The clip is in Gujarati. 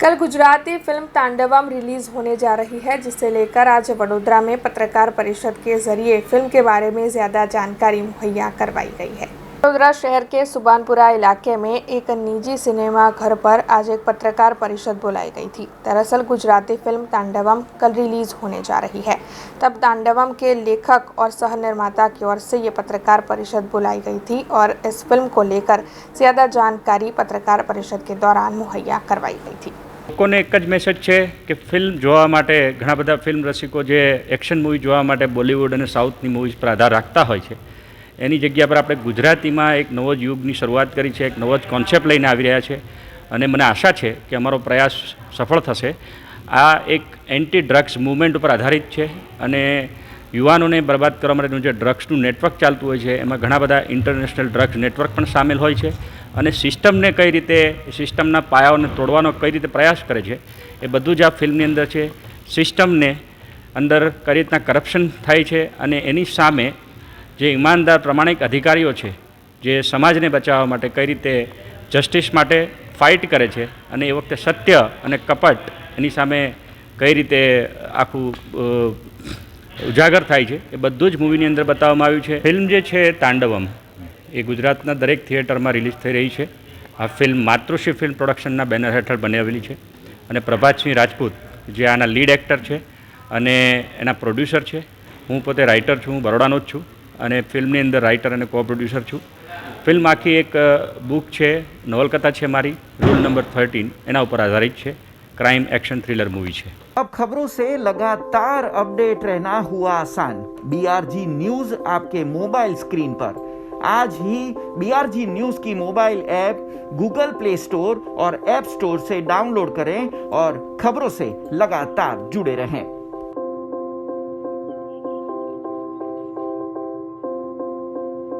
कल गुजराती फिल्म तांडवम रिलीज होने जा रही है, जिसे लेकर आज वडोदरा में पत्रकार परिषद के जरिए फिल्म के बारे में ज़्यादा जानकारी मुहैया करवाई गई है। वडोदरा शहर के सुबानपुरा इलाके में एक निजी सिनेमा घर पर आज एक पत्रकार परिषद बुलाई गई थी। दरअसल गुजराती फिल्म तांडवम कल रिलीज होने जा रही है, तब तांडवम के लेखक और सह निर्माता की ओर से ये पत्रकार परिषद बुलाई गई थी और इस फिल्म को लेकर ज़्यादा जानकारी पत्रकार परिषद के दौरान मुहैया करवाई गई थी। લોકોને એક જ મેસેજ છે કે ફિલ્મ જોવા માટે ઘણા બધા ફિલ્મ રસિકો જે એક્શન મૂવી જોવા માટે બોલિવૂડ અને સાઉથની મૂવીઝ પર આધાર રાખતા હોય છે, એની જગ્યા પર આપણે ગુજરાતીમાં એક નવો જ યુગની શરૂઆત કરી છે, એક નવો જ કોન્સેપ્ટ લઈને આવી રહ્યા છે અને મને આશા છે કે અમારો પ્રયાસ સફળ થશે। આ એક એન્ટી ડ્રગ્સ મૂવમેન્ટ ઉપર આધારિત છે અને યુવાનોને બરબાદ કરવા માટેનું જે ડ્રગ્સનું નેટવર્ક ચાલતું હોય છે એમાં ઘણા બધા ઇન્ટરનેશનલ ડ્રગ્સ નેટવર્ક પણ સામેલ હોય છે અને સિસ્ટમને કઈ રીતે સિસ્ટમના પાયાઓને તોડવાનો કઈ રીતે પ્રયાસ કરે છે એ બધું જ આ ફિલ્મની અંદર છે। સિસ્ટમને અંદર કઈ રીતના કરપ્શન થાય છે અને એની સામે જે ઈમાનદાર પ્રમાણિક અધિકારીઓ છે જે સમાજને બચાવવા માટે કઈ રીતે જસ્ટિસ માટે ફાઇટ કરે છે અને એ વખતે સત્ય અને કપટ એની સામે કઈ રીતે આખું ઉજાગર થાય છે એ બધું જ મૂવીની અંદર બતાવવામાં આવ્યું છે। ફિલ્મ જે છે તાંડવમ એ ગુજરાતના દરેક થિયેટરમાં રિલીઝ થઈ રહી છે। આ ફિલ્મ માતૃશ્રી ફિલ્મ પ્રોડક્શનના બેનર હેઠળ બનાવેલી છે અને પ્રભાતસિંહ રાજપૂત જે આના લીડ એક્ટર છે અને એના પ્રોડ્યુસર છે। હું પોતે રાઇટર છું, હું બરોડાનો જ છું અને ફિલ્મની અંદર રાઇટર અને કો પ્રોડ્યુસર છું। ફિલ્મ આખી એક બુક છે, નવલકથા છે મારી, રૂલ નંબર 13 એના ઉપર આધારિત છે। क्राइम एक्शन थ्रिलर मूवी है। अब खबरों से लगातार अपडेट रहना हुआ आसान। BRG न्यूज आपके मोबाइल स्क्रीन पर। आज ही BRG न्यूज की mobile app Google play store और ऐप स्टोर से डाउनलोड करें और खबरों से लगातार जुड़े रहें।